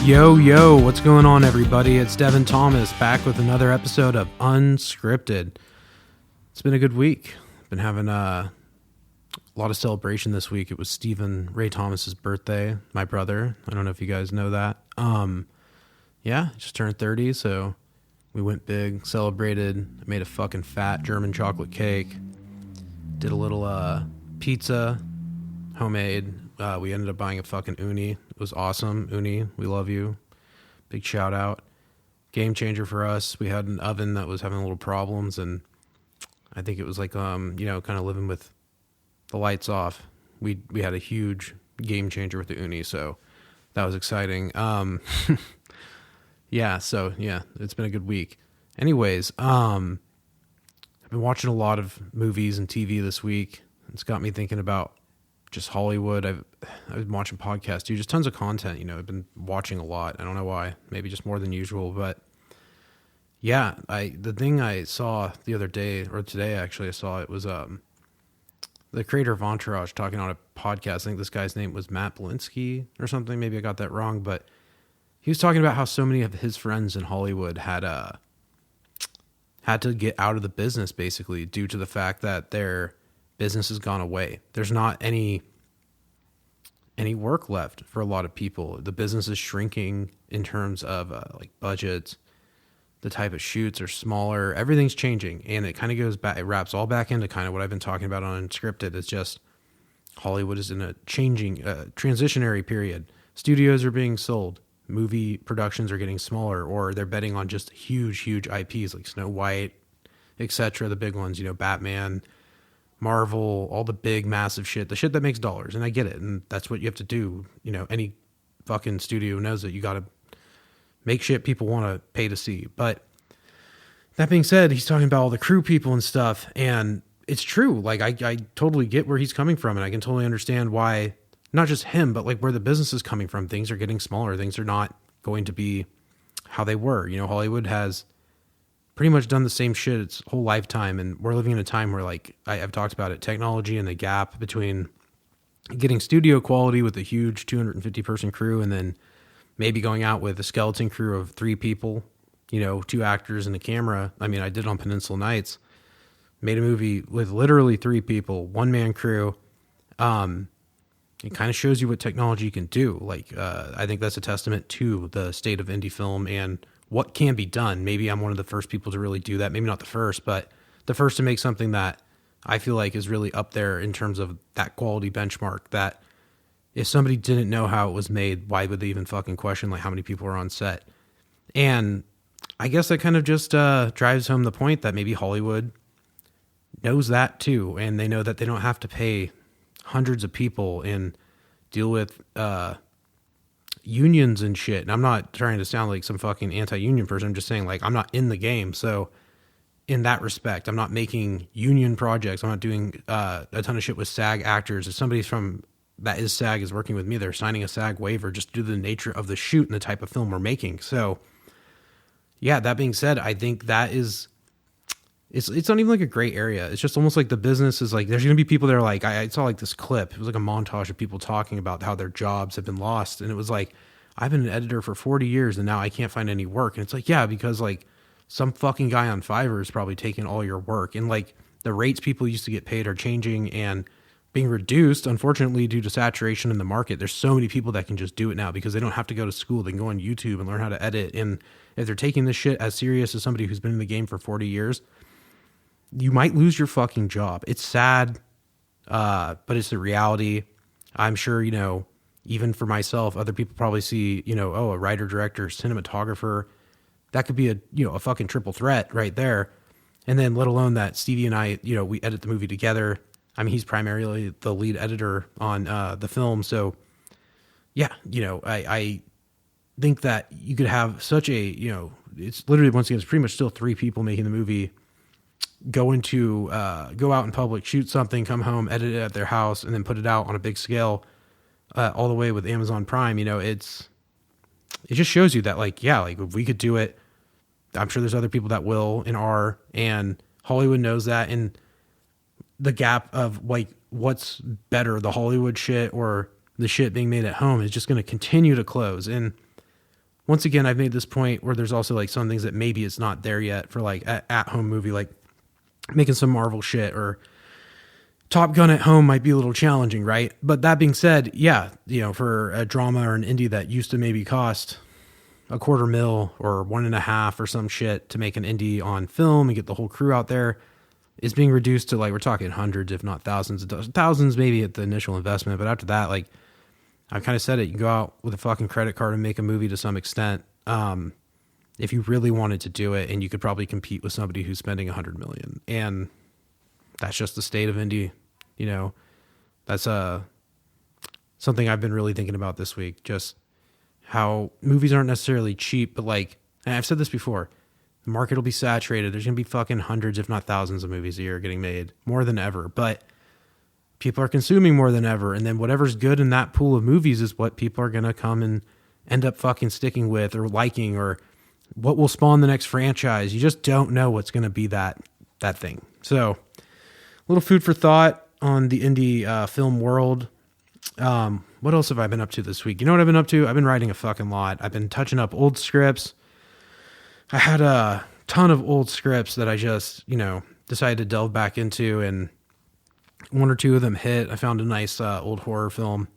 Yo, what's going on, everybody? It's Devin Thomas back with another episode of Unscripted. It's been a good week. Been having a lot of celebration this week. It was Stephen Ray Thomas's birthday, my brother. I don't know if you guys know that. Yeah, just turned 30, so we went big, celebrated, made a fucking fat German chocolate cake, did a little pizza, homemade. We ended up buying a fucking uni. It was awesome. Uni, we love you. Big shout out. Game changer for us. We had an oven that was having little problems, and I think it was like, kind of living with the lights off. We had a huge game changer with the uni, so that was exciting. Yeah, it's been a good week. Anyways, I've been watching a lot of movies and TV this week. It's got me thinking about just Hollywood. I've been watching podcasts, dude, just tons of content. I've been watching a lot. I don't know why, maybe just more than usual, but yeah, the thing I saw the other day, or today actually, I saw it was the creator of Entourage talking on a podcast. I think this guy's name was Matt Blinsky or something. Maybe I got that wrong, but he was talking about how so many of his friends in Hollywood had to get out of the business basically due to the fact that their business has gone away. There's not any work left for a lot of people. The business is shrinking in terms of like budgets. The type of shoots are smaller. Everything's changing, and it kind of goes back. It wraps all back into kind of what I've been talking about on Unscripted. It's just Hollywood is in a changing, transitionary period. Studios are being sold. Movie productions are getting smaller, or they're betting on just huge IPs like Snow White, etc. The big ones, Batman, Marvel, all the big massive shit, the shit that makes dollars. And I get it, and that's what you have to do. Any fucking studio knows that you got to make shit people want to pay to see. But that being said, he's talking about all the crew people and stuff, and it's true. Like I totally get where he's coming from, and I can totally understand why, not just him, but like where the business is coming from. Things are getting smaller. Things are not going to be how they were. Hollywood has pretty much done the same shit its whole lifetime, and we're living in a time where, like I've talked about it, technology and the gap between getting studio quality with a huge 250 person crew and then maybe going out with a skeleton crew of 3 people, 2 actors and a camera. I mean, I did it on Peninsula Nights, made a movie with literally 3 people, 1-man crew. It kind of shows you what technology can do. Like, I think that's a testament to the state of indie film and what can be done. Maybe I'm one of the first people to really do that. Maybe not the first, but the first to make something that I feel like is really up there in terms of that quality benchmark, that if somebody didn't know how it was made, why would they even fucking question like how many people are on set? And I guess that kind of just drives home the point that maybe Hollywood knows that too, and they know that they don't have to pay hundreds of people and deal with unions and shit. And I'm not trying to sound like some fucking anti-union person. I'm just saying, like, I'm not in the game, so in that respect, I'm not making union projects. I'm not doing a ton of shit with SAG actors. If somebody from that is SAG is working with me, they're signing a SAG waiver just due to the nature of the shoot and the type of film we're making. So yeah, that being said, I think that is, it's not even like a gray area. It's just almost like the business is like, there's going to be people that are like, I saw like this clip. It was like a montage of people talking about how their jobs have been lost. And it was like, I've been an editor for 40 years and now I can't find any work. And it's like, yeah, because like some fucking guy on Fiverr is probably taking all your work. And like the rates people used to get paid are changing and being reduced, unfortunately, due to saturation in the market. There's so many people that can just do it now because they don't have to go to school. They can go on YouTube and learn how to edit. And if they're taking this shit as serious as somebody who's been in the game for 40 years, you might lose your fucking job. It's sad, but it's the reality. I'm sure, even for myself, other people probably see, a writer, director, cinematographer. That could be a fucking triple threat right there. And then let alone that Stevie and I, we edit the movie together. I mean, he's primarily the lead editor on the film. So yeah, I think that you could have such a, it's literally, once again, it's pretty much still 3 people making the movie, go out in public, shoot something, come home, edit it at their house, and then put it out on a big scale, all the way with Amazon Prime. It just shows you that, like, yeah, like if we could do it, I'm sure there's other people that will and are, and Hollywood knows that. And the gap of like what's better, the Hollywood shit or the shit being made at home, is just going to continue to close. And once again, I've made this point where there's also like some things that maybe it's not there yet for like at home movie, like making some Marvel shit or Top Gun at home might be a little challenging, right? But that being said, yeah, for a drama or an indie that used to maybe cost $250,000 or $1.5 or some shit to make an indie on film and get the whole crew out there is being reduced to like, we're talking hundreds, if not thousands maybe at the initial investment. But after that, like I kind of said it, you can go out with a fucking credit card and make a movie to some extent. If you really wanted to do it, and you could probably compete with somebody who's spending $100 million. And that's just the state of indie. That's something I've been really thinking about this week. Just how movies aren't necessarily cheap, but like, and I've said this before, the market will be saturated. There's going to be fucking hundreds, if not thousands of movies a year getting made, more than ever. But people are consuming more than ever. And then whatever's good in that pool of movies is what people are going to come and end up fucking sticking with or liking, or what will spawn the next franchise. You just don't know what's going to be that thing. So, little food for thought on the indie film world. What else have I been up to this week? You know what I've been up to? I've been writing a fucking lot. I've been touching up old scripts. I had a ton of old scripts that I just, decided to delve back into, and one or two of them hit. I found a nice old horror film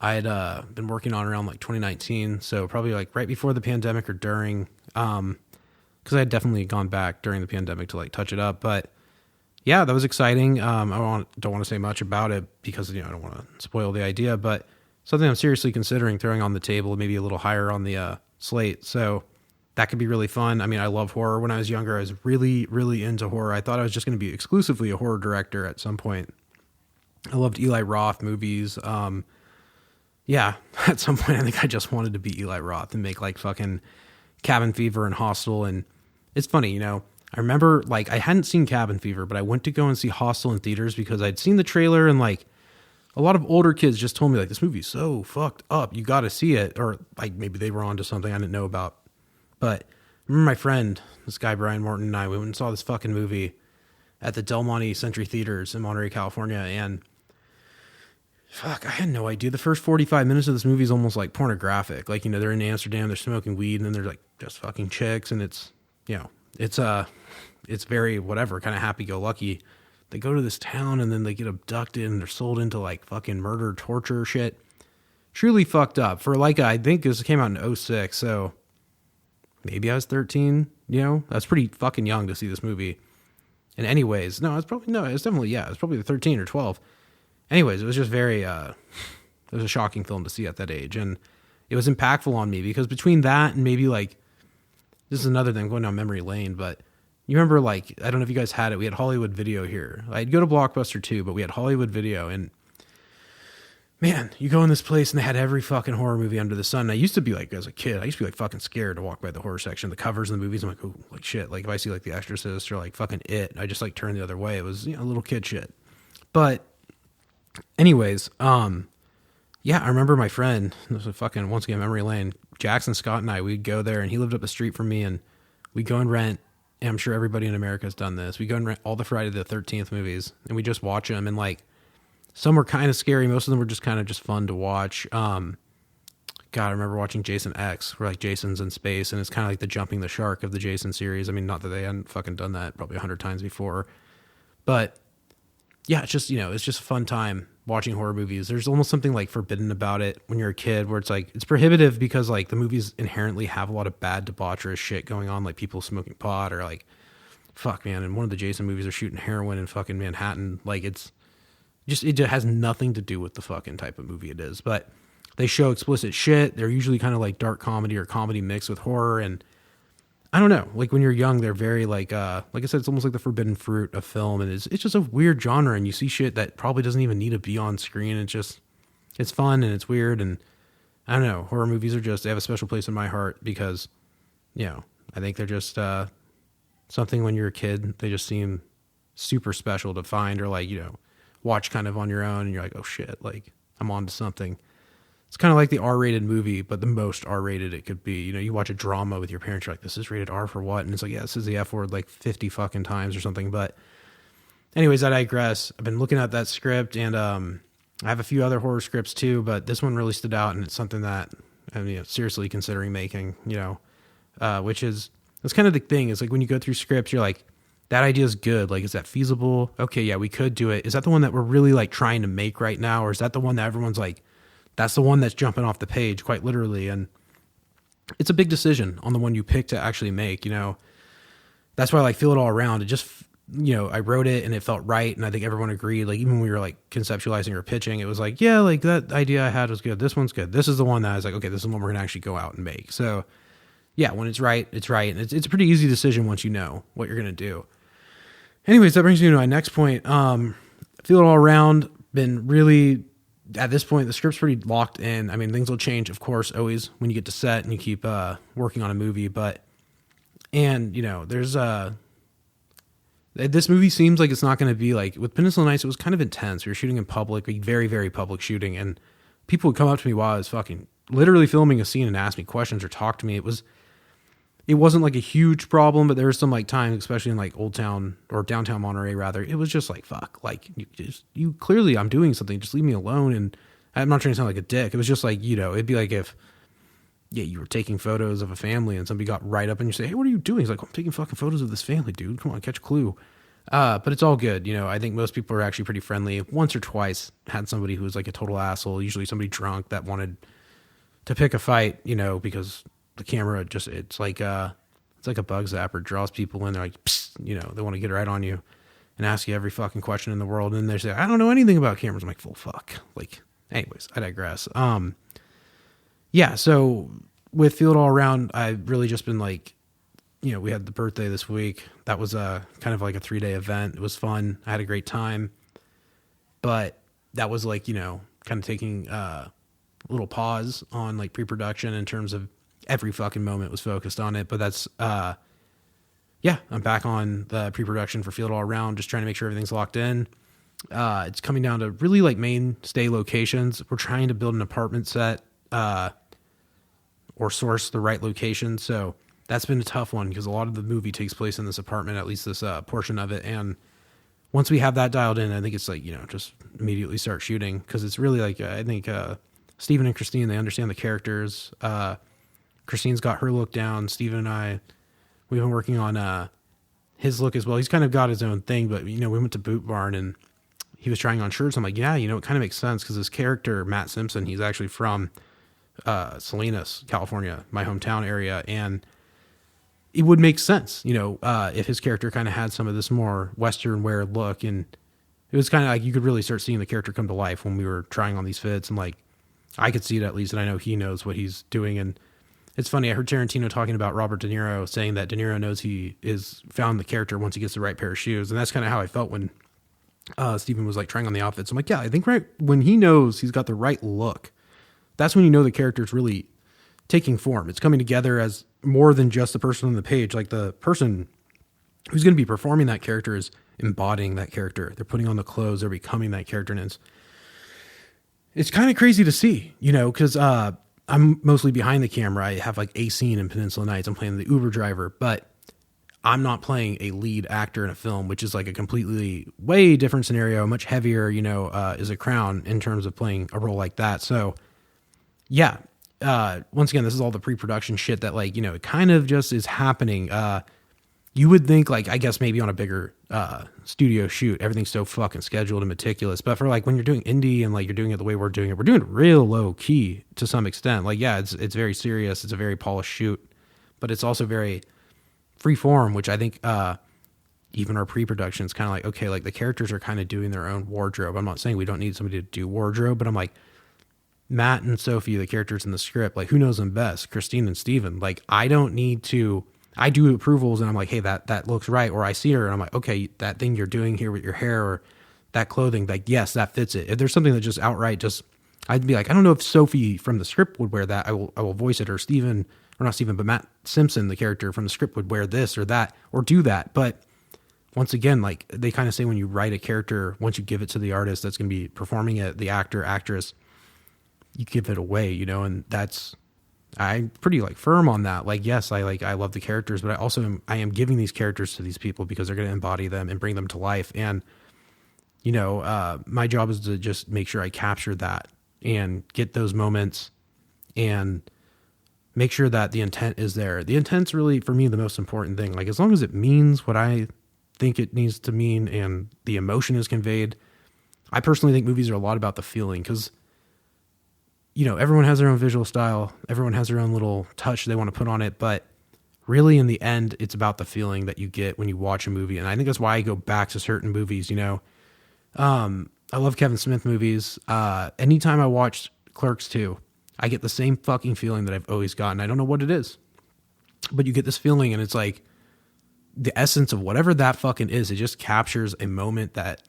I had been working on around like 2019, so probably like right before the pandemic or during, because I had definitely gone back during the pandemic to like touch it up. But yeah, that was exciting. I don't want to say much about it because I don't want to spoil the idea, but something I'm seriously considering throwing on the table, maybe a little higher on the slate. So that could be really fun. I mean, I love horror. When I was younger, I was really, really into horror. I thought I was just going to be exclusively a horror director at some point. I loved Eli Roth movies. Yeah, at some point, I think I just wanted to be Eli Roth and make like fucking Cabin Fever and Hostel. And it's funny, I remember like I hadn't seen Cabin Fever, but I went to go and see Hostel in theaters because I'd seen the trailer, and like a lot of older kids just told me like, this movie's so fucked up, you got to see it. Or like maybe they were onto something I didn't know about. But I remember my friend, this guy Brian Morton, and I, we went and saw this fucking movie at the Del Monte Century Theaters in Monterey, California. And fuck, I had no idea. The first 45 minutes of this movie is almost like pornographic. Like, they're in Amsterdam, they're smoking weed, and then they're like just fucking chicks. And it's, it's very whatever, kind of happy-go-lucky. They go to this town and then they get abducted and they're sold into like fucking murder, torture shit. Truly fucked up. For like, I think this came out in 2006, so maybe I was 13, That's pretty fucking young to see this movie. And anyways, no, it's definitely, it was probably 13 or 12. Anyways, it was just very, it was a shocking film to see at that age. And it was impactful on me because between that and maybe like, this is another thing going down memory lane, but you remember like, I don't know if you guys had it. We had Hollywood Video here. I'd go to Blockbuster too, but we had Hollywood Video, and man, you go in this place and they had every fucking horror movie under the sun. And I used to be like, as a kid, I used to be like fucking scared to walk by the horror section. The covers of the movies, I'm like, oh, like shit. Like if I see like The Exorcist or like fucking It, I just like turn the other way. It was, little kid shit. But anyways, yeah, I remember my friend, this was fucking, once again, memory lane, Jackson Scott and I, we'd go there, and he lived up the street from me, and we'd go and rent, and I'm sure everybody in America has done this. We go and rent all the Friday the 13th movies, and we just watch them, and like, some were kind of scary. Most of them were just kind of just fun to watch. God, I remember watching Jason X, where like Jason's in space, and it's kind of like the jumping the shark of the Jason series. I mean, not that they hadn't fucking done that probably 100 times before, but yeah, it's just, it's just a fun time watching horror movies. There's almost something like forbidden about it when you're a kid, where it's like, it's prohibitive because like the movies inherently have a lot of bad debaucherous shit going on, like people smoking pot, or like, fuck man, in one of the Jason movies they're shooting heroin in fucking Manhattan. Like it has nothing to do with the fucking type of movie it is, but they show explicit shit. They're usually kind of like dark comedy or comedy mixed with horror. And I don't know, like when you're young, they're very like I said, it's almost like the forbidden fruit of film. And it's just a weird genre, and you see shit that probably doesn't even need to be on screen. It's fun and it's weird. And I don't know, horror movies they have a special place in my heart because, I think they're just, something when you're a kid, they just seem super special to find, or like, watch kind of on your own, and you're like, oh shit, like I'm onto something. It's kind of like the R-rated movie, but the most R-rated it could be. You watch a drama with your parents, you're like, this is rated R for what? And it's like, yeah, this is the F word like 50 fucking times or something. But anyways, I digress. I've been looking at that script, and I have a few other horror scripts too, but this one really stood out, and it's something that and seriously considering making, which is, that's kind of the thing, is like when you go through scripts, you're like, that idea is good. Like, is that feasible? Okay, yeah, we could do it. Is that the one that we're really like trying to make right now? Or is that the one that everyone's like, that's the one that's jumping off the page, quite literally? And it's a big decision on the one you pick to actually make, That's why I like Feel It All Around. It just, I wrote it and it felt right. And I think everyone agreed. Like, even when we were like conceptualizing or pitching, it was like, yeah, like that idea I had was good. This one's good. This is the one that I was like, okay, this is the one we're going to actually go out and make. So yeah, when it's right, it's right. And it's a pretty easy decision once you know what you're going to do. Anyways, that brings me to my next point. Feel It All Around, been really, at this point, the script's pretty locked in. I mean, things will change, of course, always when you get to set and you keep working on a movie. There's this movie seems like it's not going to be like, with Peninsula Nights, it was kind of intense. We were shooting in public, like very, very public shooting. And people would come up to me while I was fucking literally filming a scene and ask me questions or talk to me. It wasn't like a huge problem, but there was some like times, especially in like Old Town or downtown Monterey rather, it was just like, fuck, like you clearly, I'm doing something, just leave me alone. And I'm not trying to sound like a dick. It was just like, it'd be like if, you were taking photos of a family and somebody got right up and you say, hey, what are you doing? He's like, I'm taking fucking photos of this family, dude. Come on, catch a clue. But it's all good. I think most people are actually pretty friendly. Once or twice had somebody who was like a total asshole, usually somebody drunk that wanted to pick a fight, because the camera just, it's like a bug zapper, draws people in. They're like, psst, they want to get right on you and ask you every fucking question in the world. And they say, I don't know anything about cameras. I'm like, well, fuck. Like, anyways, I digress. Yeah. So with Feel It All Around, I've really just been like, we had the birthday this week. That was kind of like a 3-day event. It was fun. I had a great time, but that was like, kind of taking a little pause on like pre-production in terms of every fucking moment was focused on it. But that's, I'm back on the pre-production for Feel It All Around, just trying to make sure everything's locked in. It's coming down to really like mainstay locations. We're trying to build an apartment set, or source the right location. So that's been a tough one because a lot of the movie takes place in this apartment, at least this portion of it. And once we have that dialed in, I think it's like, just immediately start shooting. Cause it's really like, I think, Steven and Christine, they understand the characters. Christine's got her look down. Steven and I, we've been working on his look as well. He's kind of got his own thing, but we went to Boot Barn and he was trying on shirts. I'm like, yeah, it kind of makes sense because his character, Matt Simpson, he's actually from Salinas, California, my hometown area, and it would make sense, if his character kind of had some of this more Western wear look. And it was kind of like you could really start seeing the character come to life when we were trying on these fits, and like I could see it at least, and I know he knows what he's doing. And it's funny, I heard Tarantino talking about Robert De Niro, saying that De Niro knows he is found the character once he gets the right pair of shoes. And that's kind of how I felt when Steven was like trying on the outfits. I'm like, yeah, I think right when he knows he's got the right look, that's when the character is really taking form. It's coming together as more than just the person on the page. Like the person who's going to be performing that character is embodying that character. They're putting on the clothes. They're becoming that character. And it's kind of crazy to see, because I'm mostly behind the camera. I have like a scene in Peninsula Nights. I'm playing the Uber driver, but I'm not playing a lead actor in a film, which is like a completely way different scenario, much heavier, is a crown in terms of playing a role like that. So yeah, once again, this is all the pre-production shit that like, it kind of just is happening. You would think like, I guess maybe on a bigger studio shoot, everything's so fucking scheduled and meticulous. But for like when you're doing indie and like you're doing it the way we're doing it real low key to some extent. Like, yeah, it's very serious. It's a very polished shoot, but it's also very free form, which I think even our pre-production is kind of like, okay, like the characters are kind of doing their own wardrobe. I'm not saying we don't need somebody to do wardrobe, but I'm like, Matt and Sophie, the characters in the script, like who knows them best? Christine and Steven. Like I don't need to, I do approvals and I'm like, hey, that looks right. Or I see her and I'm like, okay, that thing you're doing here with your hair or that clothing, like, yes, that fits it. If there's something that just outright just, I'd be like, I don't know if Sophie from the script would wear that. I will voice it, or Steven, or not Steven, but Matt Simpson, the character from the script, would wear this or that or do that. But once again, like they kind of say when you write a character, once you give it to the artist that's going to be performing it, the actor, actress, you give it away, and I'm pretty like firm on that. Like, yes, I love the characters, but I am giving these characters to these people because they're going to embody them and bring them to life. And, my job is to just make sure I capture that and get those moments and make sure that the intent is there. The intent's really, for me, the most important thing. Like, as long as it means what I think it needs to mean and the emotion is conveyed. I personally think movies are a lot about the feeling, because, you know, everyone has their own visual style. Everyone has their own little touch they want to put on it. But really, in the end, it's about the feeling that you get when you watch a movie. And I think that's why I go back to certain movies, you know. I love Kevin Smith movies. Anytime I watch Clerks 2, I get the same fucking feeling that I've always gotten. I don't know what it is, but you get this feeling, and it's like the essence of whatever that fucking is. It just captures a moment that,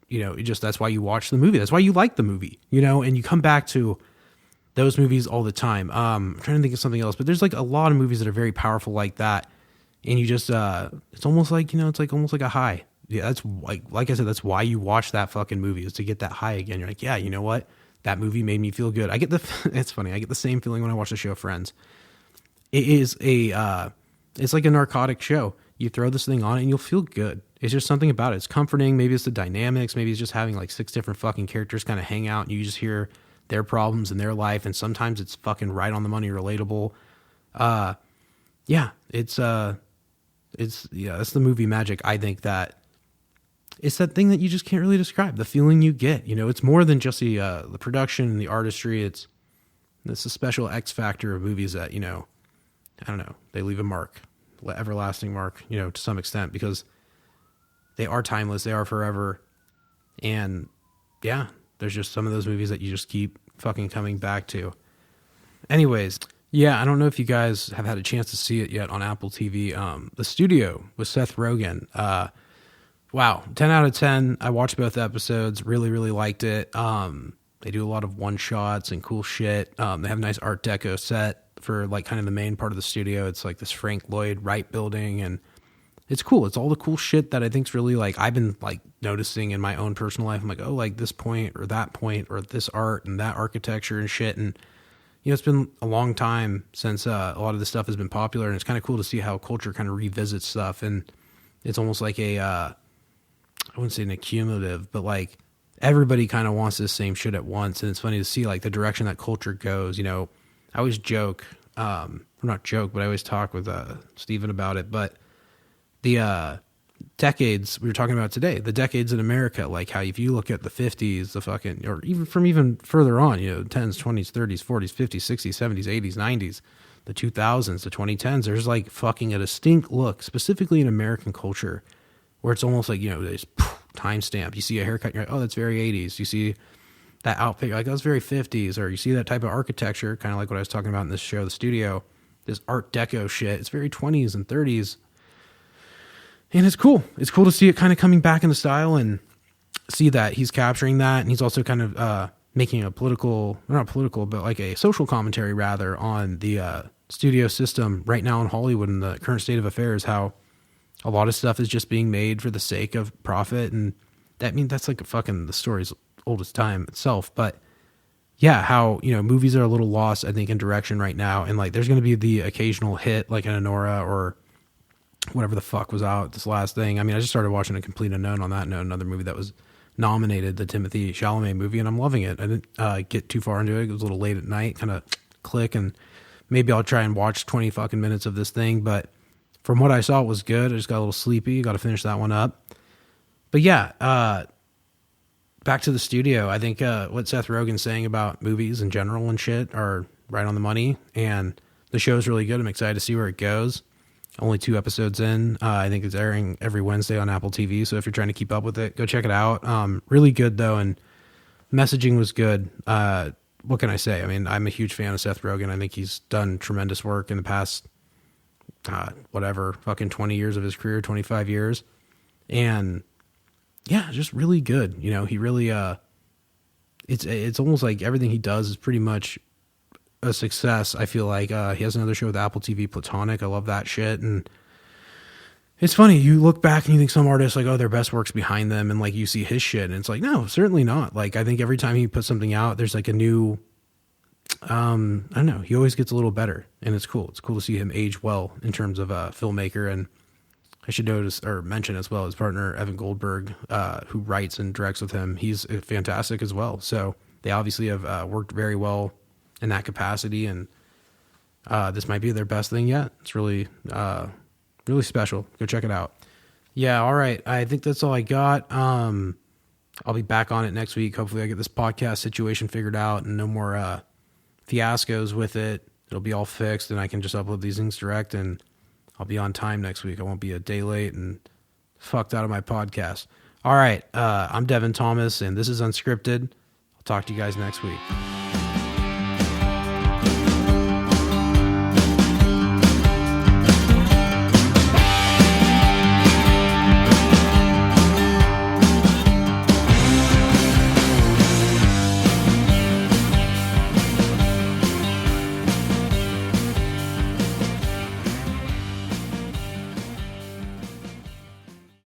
you know, that's why you watch the movie. That's why you like the movie, you know, and you come back to those movies all the time. I'm trying to think of something else, but there's like a lot of movies that are very powerful like that. And you just, it's almost like, you know, it's like almost like a high. Yeah, that's like I said, that's why you watch that fucking movie, is to get that high again. You're like, yeah, you know what? That movie made me feel good. It's funny. I get the same feeling when I watch the show Friends. It is it's like a narcotic show. You throw this thing on it and you'll feel good. It's just something about it. It's comforting. Maybe it's the dynamics. Maybe it's just having like 6 different fucking characters kind of hang out and you just hear their problems in their life. And sometimes it's fucking right on the money relatable. Yeah, that's the movie magic. I think that it's that thing that you just can't really describe, the feeling you get. You know, it's more than just the production and the artistry. It's a special X factor of movies that, you know, I don't know, they leave a mark, everlasting mark, you know, to some extent, because they are timeless, they are forever. And yeah, there's just some of those movies that you just keep fucking coming back to. Anyways, yeah, I don't know if you guys have had a chance to see it yet on Apple TV. The Studio with Seth Rogen. Wow, 10 out of 10. I watched both episodes, really, really liked it. They do a lot of one-shots and cool shit. They have a nice Art Deco set for like kind of the main part of the studio. It's like this Frank Lloyd Wright building, and it's cool. It's all the cool shit that I think's really like, I've been like noticing in my own personal life. I'm like, oh, like this point or that point or this art and that architecture and shit. And, you know, it's been a long time since a lot of this stuff has been popular, and it's kind of cool to see how culture kind of revisits stuff. And it's almost like I wouldn't say an accumulative, but like everybody kind of wants this same shit at once. And it's funny to see like the direction that culture goes. You know, I always joke, not joke, but I always talk with Steven about it. But the decades we were talking about today, the decades in America, like how if you look at the 50s, the fucking, or even further on, you know, 10s, 20s, 30s, 40s, 50s, 60s, 70s, 80s, 90s, the 2000s, the 2010s, there's like fucking a distinct look, specifically in American culture, where it's almost like, you know, there's timestamp. You see a haircut, you're like, oh, that's very 80s. You see that outfit, you're like, oh, that's very 50s. Or you see that type of architecture, kind of like what I was talking about in this show, The Studio, this Art Deco shit. It's very 20s and 30s. And it's cool. It's cool to see it kind of coming back into style and see that he's capturing that. And he's also kind of making a not political, but like a social commentary rather on the studio system right now in Hollywood and the current state of affairs, how a lot of stuff is just being made for the sake of profit. And that's like the story's oldest time itself. But yeah, how, you know, movies are a little lost, I think, in direction right now. And like, there's going to be the occasional hit, like an Anora or whatever the fuck was out this last thing. I mean, I just started watching A Complete Unknown on that note, another movie that was nominated, the Timothée Chalamet movie, and I'm loving it. I didn't get too far into it. It was a little late at night, kind of click, and maybe I'll try and watch 20 fucking minutes of this thing. But from what I saw, it was good. I just got a little sleepy. Got to finish that one up. But yeah, back to The Studio. I think what Seth Rogen's saying about movies in general and shit are right on the money. And the show's really good. I'm excited to see where it goes. Only 2 episodes in. I think it's airing every Wednesday on Apple TV. So if you're trying to keep up with it, go check it out. Really good, though. And messaging was good. What can I say? I mean, I'm a huge fan of Seth Rogen. I think he's done tremendous work in the past fucking 20 years of his career, 25 years. And yeah, just really good. You know, he really, it's almost like everything he does is pretty much a success. I feel like, he has another show with Apple TV, Platonic. I love that shit. And it's funny. You look back and you think some artists like, oh, their best work's behind them. And like, you see his shit and it's like, no, certainly not. Like, I think every time he puts something out, there's like a new, I don't know. He always gets a little better, and it's cool. It's cool to see him age well in terms of a filmmaker. And I should mention as well his partner Evan Goldberg, who writes and directs with him. He's fantastic as well. So they obviously have worked very well in that capacity. And This might be their best thing yet. It's really, really special. Go check it out. Yeah. All right. I think that's all I got. I'll be back on it next week. Hopefully I get this podcast situation figured out and no more, fiascos with it. It'll be all fixed and I can just upload these things direct and I'll be on time next week. I won't be a day late and fucked out of my podcast. All right. I'm Devin Thomas and this is Unscripted. I'll talk to you guys next week.